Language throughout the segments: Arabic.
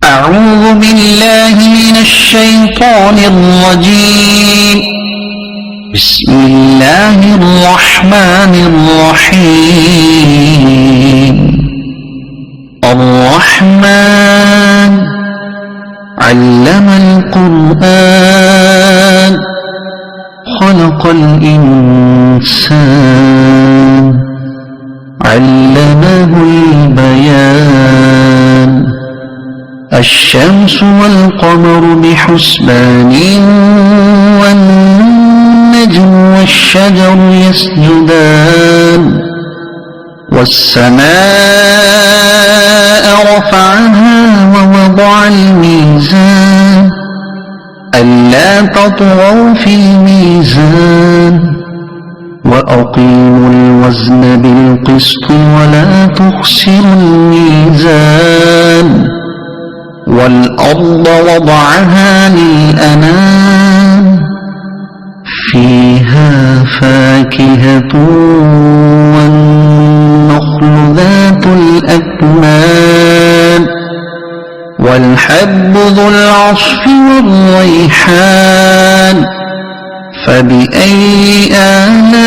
أعوذ بالله من الشيطان الرجيم. بسم الله الرحمن الرحيم. الرحمن علم القرآن خلق الإنسان علمه البيان. الشمس والقمر بحسبان والنجم والشجر يسجدان. والسماء رفعها ووضع الميزان ألا تطغوا في الميزان وأقيموا الوزن بالقسط ولا تخسروا الميزان. والأرض وضعها للأنام فيها فاكهة والنخل ذات الأكمام والحب ذو العصف والريحان. فبأي آلاء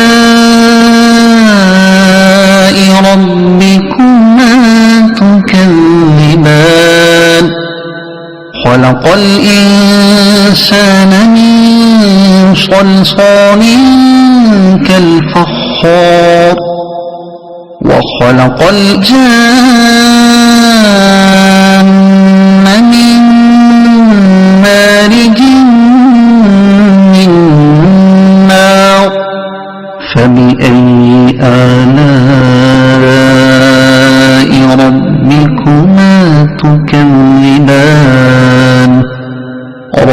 ربكما تكذبان. خلق الإنسان من صلصال كالفخار وخلق الجان من مارج من نار. فبأي آلاء ربكما تكذبان.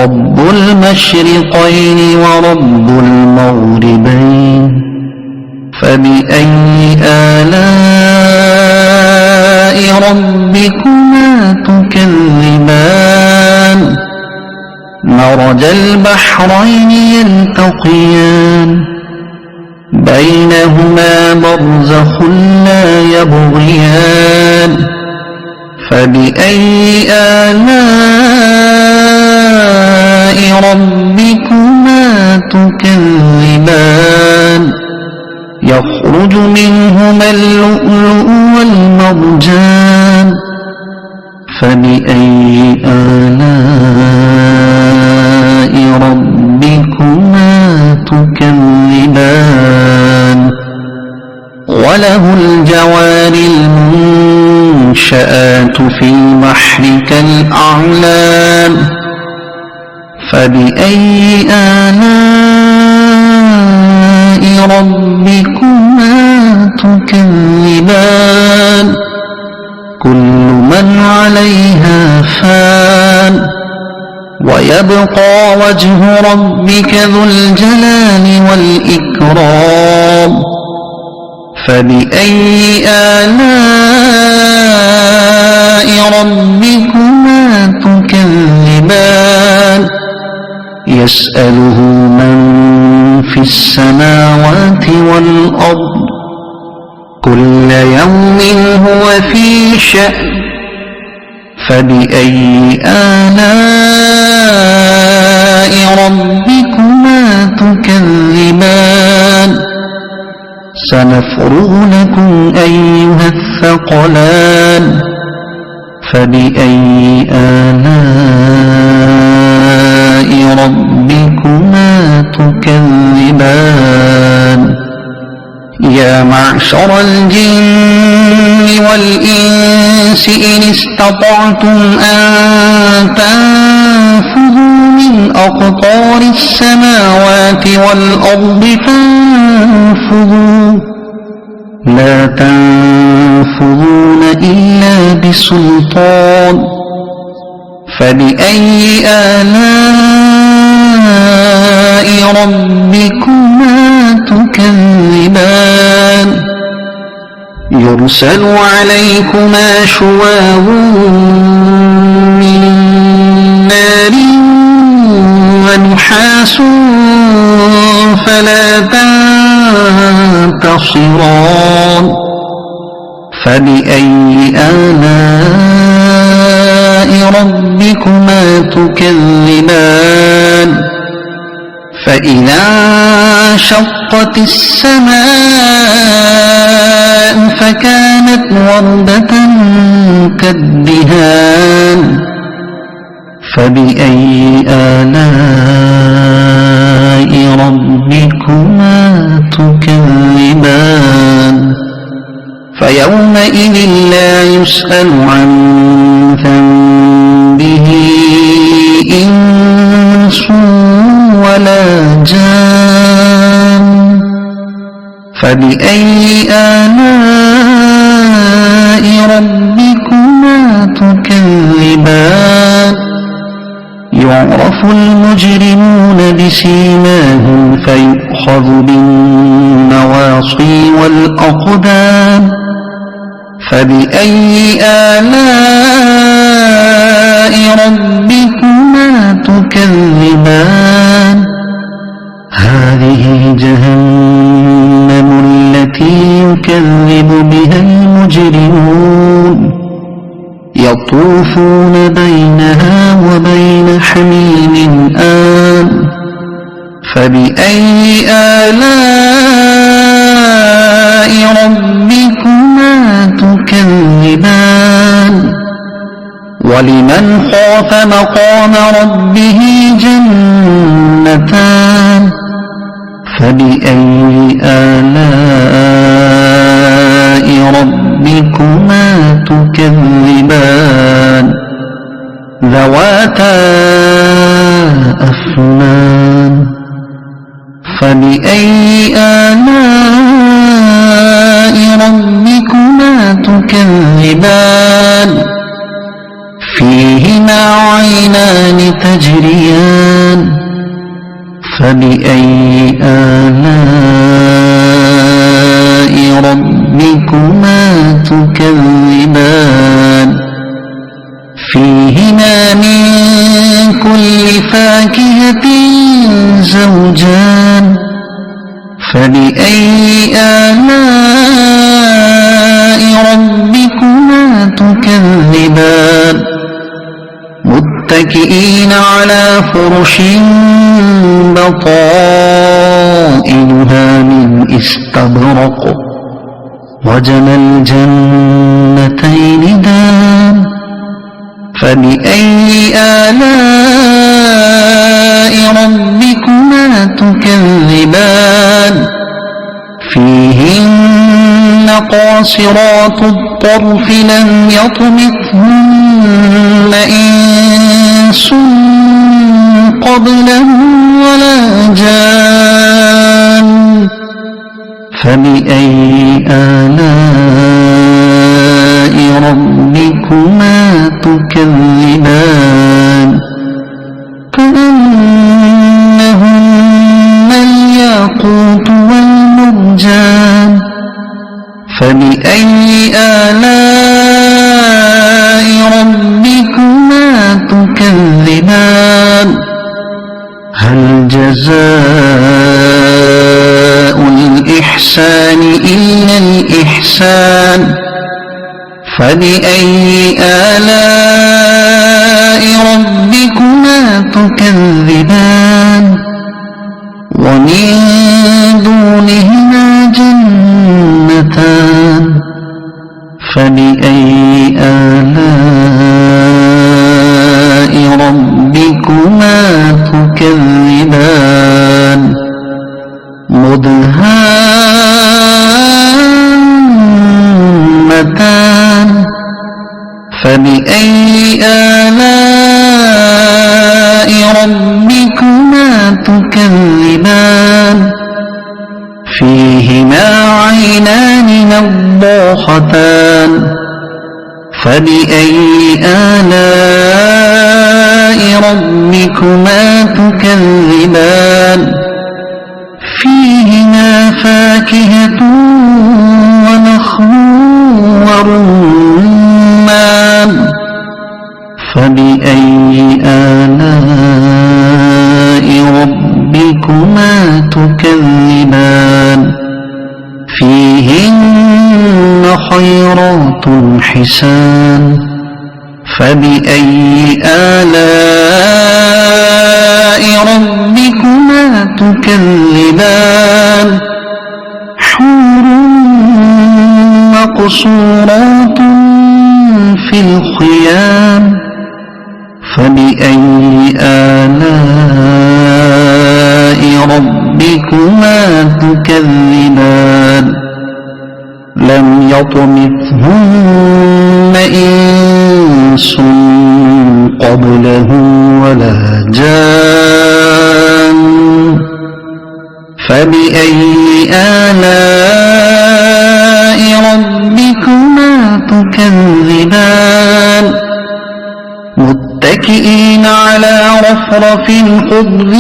رب المشرقين ورب المغربين. فبأي آلاء ربكما تكذبان. مرج البحرين يلتقيان بينهما برزخ لا يبغيان. فبأي آلاء ربكما تكذبان. يخرج منهما اللؤلؤ والمرجان. فبأي آلاء ربكما تكذبان. وله الجوار المنشآت في البحر كالأعلام. فبأي آلاء ربكما تكذبان. كل من عليها فان ويبقى وجه ربك ذو الجلال والإكرام. فبأي آلاء ربكما تكذبان. يسأله من في السماوات والأرض كل يوم هو في شأن. فبأي آلاء ربكما تكذبان. سنفرغ لكم أيها الثقلان. فبأي آلاء ربكما تكذبان. يا معشر الجن والإنس إن استطعتم أن تنفذوا من أقطار السماوات والأرض فانفذوا لا تنفذون إلا بسلطان. فبأي آلاء ربكما تكذبان. يرسل عليكما شواظ من نار ونحاس فلا تنتصران. فبأي آلاء ربكما ربكما تكذبان فإذا انشقت السماء فكانت وردة كالدهان فبأي آلاء ربكما تكذبان فيومئذ لا يسأل عن ذنبه إنس ولا جان فبأي آلاء ربكما تكذبان يعرف المجرمون بسيماهم فيؤخذ بالنواصي والأقدام فبأي آلاء ربكما تكذبان هذه جهنم التي يكذب بها المجرمون يطوفون بينها وبين حميم آن فبأي آلاء ربكما تكذبان ولمن خاف مقام ربه جنتان فبأي آلاء ربكما تكذبان ذواتا أفنان فبأي آلاء ربكما تكذبان فيهما عينان تجريان فبأي آلاء ربكما تكذبان فيهما من كل فاكهة زوجان فبأي آلاء ربكما تكذبان متكئين على فرش بطائنها من استبرق وجنى الجنتين دان فبأي آلاء ربكما تكذبان فيهن قاصرات الطرف لم يطمثهن إنس قبلهم ولا جان فبأي آلاء ربكما تكذبان كأنهن الياقوت والمرجان فبأي آلاء ربكما تكذبان هل جزاء الإحسان إلا الإحسان فبأي آلاء ربكما تكذبان ومن دونهما جنتان فبأي آلاء ربكما تكذبان مدهامتان فبأي آلاء ربكما تكذبان فيهما عينان نضاختان فبأي آلاء ربكما تكذبان فيهما فاكهة ونخل ورمان فبأي آلاء ربكما تكذبان فيهن خيرات حسان فبأي آلاء ربكما تكذبان حور مقصورات في الخيام فبأي آلاء ربكما تكذبان لم يطمثهن إنس قبلهم ولا جان فبأي آلاء ربكما تكذبان متكئين على رفرف خضر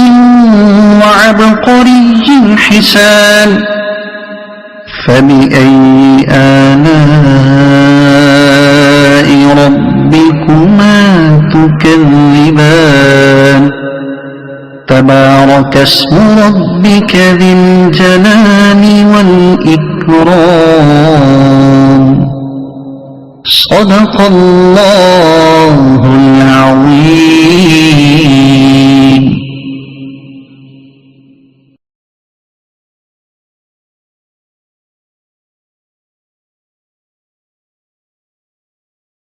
وعبقري حسان فبأي آلاء ربكما تكذبان تبارك اسم ربك ذي الجلال والإكرام صدق الله العظيم.